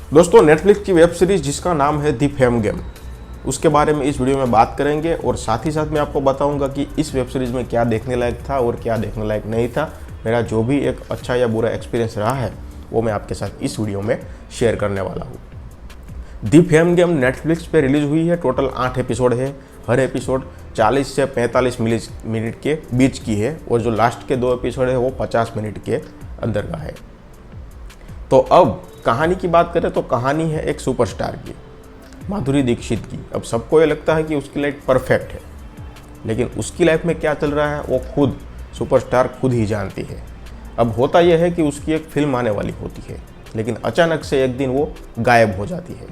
दोस्तों, नेटफ्लिक्स की web series जिसका नाम है दी फेम गेम, उसके बारे में इस वीडियो में बात करेंगे और साथ ही साथ मैं आपको बताऊंगा कि इस वेब सीरीज में क्या देखने लायक था और क्या देखने लायक नहीं था। मेरा जो भी एक अच्छा या बुरा एक्सपीरियंस रहा है वो मैं आपके साथ इस वीडियो में शेयर करने वाला हूँ। दी फेम गेम नेटफ्लिक्स पे रिलीज हुई है। टोटल 8 एपिसोड है। हर एपिसोड 40 से 45 मिनट के बीच की है और जो लास्ट के 2 एपिसोड है वो 50 मिनट के अंदर का है। तो अब कहानी की बात करें तो कहानी है एक सुपरस्टार की, माधुरी दीक्षित की। अब सबको ये लगता है कि उसकी लाइफ परफेक्ट है, लेकिन उसकी लाइफ में क्या चल रहा है वो खुद सुपरस्टार खुद ही जानती है। अब होता यह है कि उसकी एक फिल्म आने वाली होती है, लेकिन अचानक से एक दिन वो गायब हो जाती है।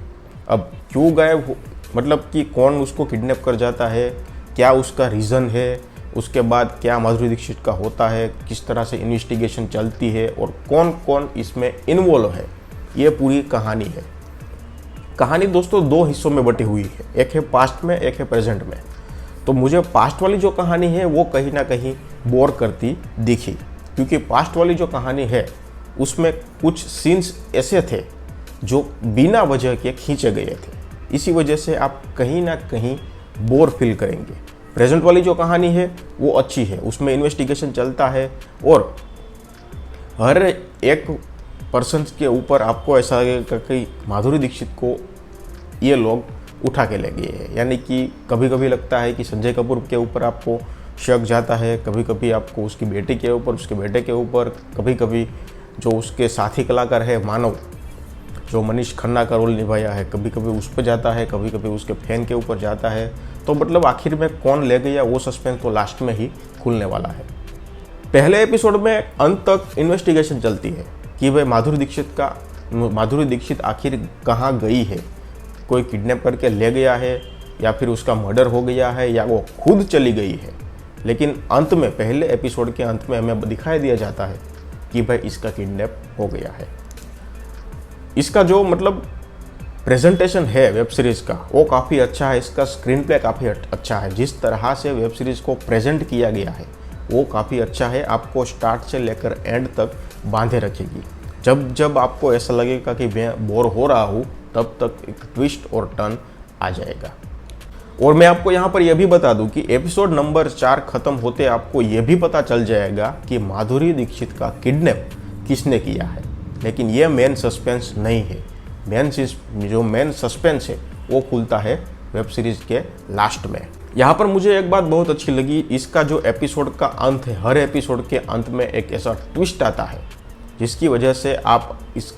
अब क्यों गायब हो, मतलब कि कौन उसको किडनैप कर जाता है, क्या उसका रीज़न है, उसके बाद क्या माधुरी दीक्षित का होता है, किस तरह से इन्वेस्टिगेशन चलती है और कौन कौन इसमें इन्वॉल्व है, ये पूरी कहानी है। कहानी दोस्तों 2 हिस्सों में बटी हुई है, एक है पास्ट में, एक है प्रेजेंट में। तो मुझे पास्ट वाली जो कहानी है वो कहीं ना कहीं बोर करती दिखी, क्योंकि पास्ट वाली जो कहानी है उसमें कुछ सीन्स ऐसे थे जो बिना वजह के खींचे गए थे। इसी वजह से आप कहीं ना कहीं बोर फील करेंगे। प्रेजेंट वाली जो कहानी है वो अच्छी है, उसमें इन्वेस्टिगेशन चलता है और हर एक पर्सन के ऊपर आपको ऐसा लगेगा कि माधुरी दीक्षित को ये लोग उठा के ले गए हैं। यानी कि कभी कभी लगता है कि संजय कपूर के ऊपर आपको शक जाता है, कभी कभी आपको उसकी बेटी के ऊपर, उसके बेटे के ऊपर, कभी कभी जो उसके साथी कलाकार है मानव, जो मनीष खन्ना का रोल निभाया है, कभी कभी उस पर जाता है, कभी कभी उसके फैन के ऊपर जाता है। तो मतलब आखिर में कौन ले गया वो सस्पेंस तो लास्ट में ही खुलने वाला है। पहले एपिसोड में अंत तक इन्वेस्टिगेशन चलती है कि भाई माधुरी दीक्षित आखिर कहाँ गई है, कोई किडनैप करके ले गया है या फिर उसका मर्डर हो गया है या वो खुद चली गई है। लेकिन अंत में, पहले एपिसोड के अंत में हमें दिखाई दिया जाता है कि भाई इसका किडनैप हो गया है। इसका जो मतलब प्रेजेंटेशन है वेब सीरीज़ का वो काफ़ी अच्छा है, इसका स्क्रीन प्ले काफ़ी अच्छा है। जिस तरह से वेब सीरीज़ को प्रेजेंट किया गया है वो काफ़ी अच्छा है, आपको स्टार्ट से लेकर एंड तक बांधे रखेगी। जब जब आपको ऐसा लगेगा कि मैं बोर हो रहा हूँ तब तक एक ट्विस्ट और टर्न आ जाएगा। और मैं आपको यहाँ पर यह भी बता दूँ कि एपिसोड नंबर 4 ख़त्म होते आपको ये भी पता चल जाएगा कि माधुरी दीक्षित का किडनैप किसने किया है। लेकिन ये मेन सस्पेंस नहीं है। मेन सस्पेंस है वो खुलता है वेब सीरीज के लास्ट में। यहाँ पर मुझे एक बात बहुत अच्छी लगी, इसका जो एपिसोड का अंत है, हर एपिसोड के अंत में एक ऐसा ट्विस्ट आता है जिसकी वजह से आप इस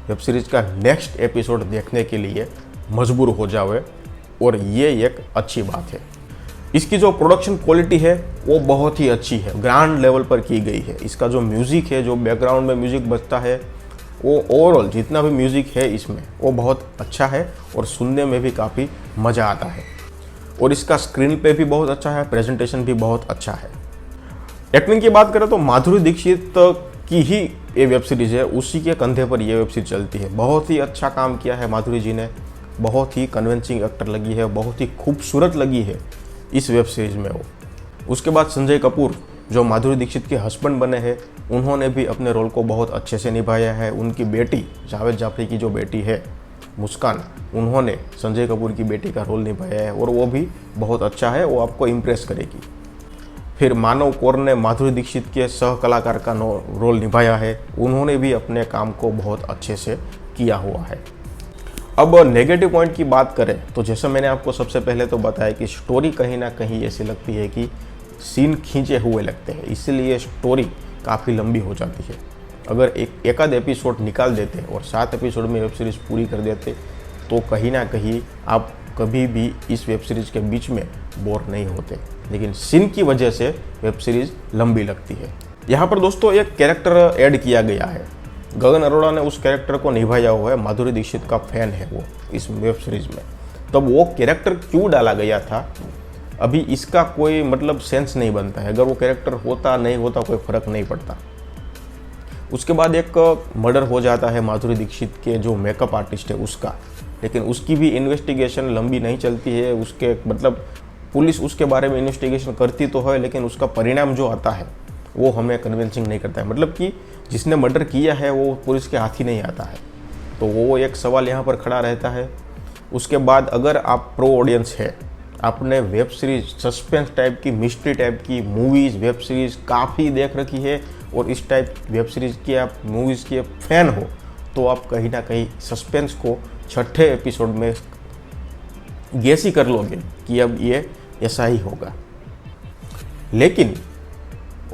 वेब सीरीज का नेक्स्ट एपिसोड देखने के लिए मजबूर हो जाओगे, और ये एक अच्छी बात है। इसकी जो प्रोडक्शन क्वालिटी है वो बहुत ही अच्छी है, ग्रांड लेवल पर की गई है। इसका जो म्यूज़िक है, जो बैकग्राउंड में म्यूज़िक बजता है, वो ओवरऑल जितना भी म्यूज़िक है इसमें वो बहुत अच्छा है और सुनने में भी काफ़ी मज़ा आता है। और इसका स्क्रीन पे भी बहुत अच्छा है, प्रेजेंटेशन भी बहुत अच्छा है। एक्टिंग की बात करें तो माधुरी दीक्षित की ही ये वेब सीरीज़ है, उसी के कंधे पर ये वेब सीरीज चलती है। बहुत ही अच्छा काम किया है माधुरी जी ने, बहुत ही कन्विंसिंग एक्टर लगी है, बहुत ही खूबसूरत लगी है इस वेब सीरीज़ में वो। उसके बाद संजय कपूर जो माधुरी दीक्षित के हस्बैंड बने हैं, उन्होंने भी अपने रोल को बहुत अच्छे से निभाया है। उनकी बेटी जावेद जाफरी की जो बेटी है मुस्कान, उन्होंने संजय कपूर की बेटी का रोल निभाया है और वो भी बहुत अच्छा है, वो आपको इम्प्रेस करेगी। फिर मानव कौर ने माधुरी दीक्षित के सह कलाकार का रोल निभाया है, उन्होंने भी अपने काम को बहुत अच्छे से किया हुआ है। अब नेगेटिव पॉइंट की बात करें तो जैसे मैंने आपको सबसे पहले तो बताया कि स्टोरी कहीं ना कहीं ऐसी लगती है कि सीन खींचे हुए लगते हैं, इसलिए स्टोरी काफ़ी लंबी हो जाती है। अगर एक आध एपिसोड निकाल देते और 7 एपिसोड में वेब सीरीज़ पूरी कर देते तो कहीं ना कहीं आप कभी भी इस वेब सीरीज़ के बीच में बोर नहीं होते। लेकिन सीन की वजह से वेब सीरीज़ लंबी लगती है। यहाँ पर दोस्तों एक कैरेक्टर ऐड किया गया है, गगन अरोड़ा ने उस कैरेक्टर को निभाया हुआ है। माधुरी दीक्षित का फैन है वो इस वेब सीरीज़ में। तब वो कैरेक्टर क्यों डाला गया था अभी इसका कोई मतलब सेंस नहीं बनता है। अगर वो कैरेक्टर होता नहीं होता कोई फ़र्क नहीं पड़ता। उसके बाद एक मर्डर हो जाता है माधुरी दीक्षित के जो मेकअप आर्टिस्ट है उसका, लेकिन उसकी भी इन्वेस्टिगेशन लंबी नहीं चलती है। उसके मतलब पुलिस उसके बारे में इन्वेस्टिगेशन करती तो है, लेकिन उसका परिणाम जो आता है वो हमें कन्विंसिंग नहीं करता है। मतलब कि जिसने मर्डर किया है वो पुलिस के हाथ ही नहीं आता है। तो वो एक सवाल यहाँ पर खड़ा रहता है। उसके बाद अगर आप प्रो ऑडियंस है, आपने वेब सीरीज सस्पेंस टाइप की, मिस्ट्री टाइप की मूवीज़ वेब सीरीज़ काफ़ी देख रखी है और इस टाइप वेब सीरीज़ के आप मूवीज़ के फ़ैन हो, तो आप कहीं ना कहीं सस्पेंस को छठे एपिसोड में गेस ही कर लोगे कि अब ये ऐसा ही होगा। लेकिन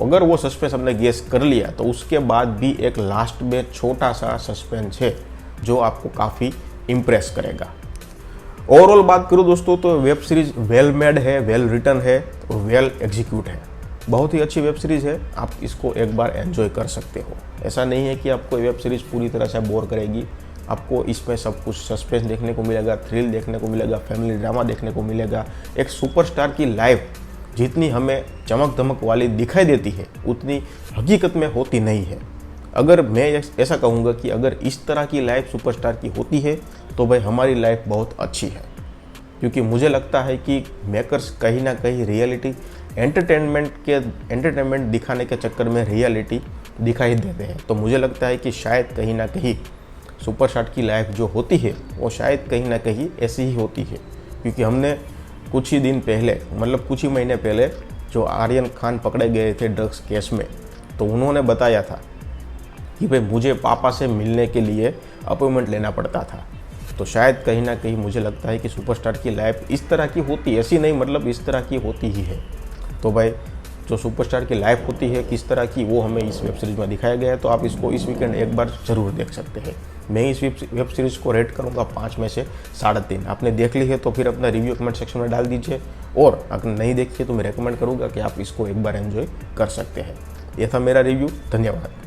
अगर वो सस्पेंस हमने गेस कर लिया तो उसके बाद भी एक लास्ट में छोटा सा सस्पेंस है जो आपको काफ़ी इम्प्रेस करेगा। ओवरऑल बात करूँ दोस्तों तो वेब सीरीज़ वेल मेड है, वेल रिटन है और वेल एग्जीक्यूट है। बहुत ही अच्छी वेब सीरीज़ है, आप इसको एक बार एंजॉय कर सकते हो। ऐसा नहीं है कि आपको वेब सीरीज़ पूरी तरह से बोर करेगी। आपको इसमें सब कुछ सस्पेंस देखने को मिलेगा, थ्रिल देखने को मिलेगा, फैमिली ड्रामा देखने को मिलेगा। एक सुपरस्टार की लाइफ जितनी हमें चमक धमक वाली दिखाई देती है उतनी हकीकत में होती नहीं है। अगर मैं ऐसा कहूँगा कि अगर इस तरह की लाइफ सुपरस्टार की होती है तो भाई हमारी लाइफ बहुत अच्छी है, क्योंकि मुझे लगता है कि मेकर्स कहीं ना कहीं रियलिटी एंटरटेनमेंट दिखाने के चक्कर में रियलिटी दिखाई देते हैं। तो मुझे लगता है कि शायद कहीं ना कहीं सुपरस्टार की लाइफ जो होती है वो शायद कहीं ना कहीं ऐसी ही होती है, क्योंकि हमने कुछ ही दिन पहले, मतलब कुछ ही महीने पहले जो आर्यन खान पकड़े गए थे ड्रग्स केस में, तो उन्होंने बताया था कि भाई मुझे पापा से मिलने के लिए अपॉइंटमेंट लेना पड़ता था। तो शायद कहीं ना कहीं मुझे लगता है कि सुपरस्टार की लाइफ इस तरह की होती है, ऐसी नहीं मतलब इस तरह की होती ही है। तो भाई जो सुपरस्टार की लाइफ होती है किस तरह की, वो हमें इस वेब सीरीज़ में दिखाया गया है। तो आप इसको इस वीकेंड एक बार ज़रूर देख सकते हैं। मैं इस वेब सीरीज़ को रेट करूँगा 5 में से 3.5। आपने देख ली है तो फिर अपना रिव्यू कमेंट सेक्शन में डाल दीजिए, और अगर नहीं देखी है तो मैं रेकमेंड करूँगा कि आप इसको एक बार एंजॉय कर सकते हैं। यह था मेरा रिव्यू। धन्यवाद।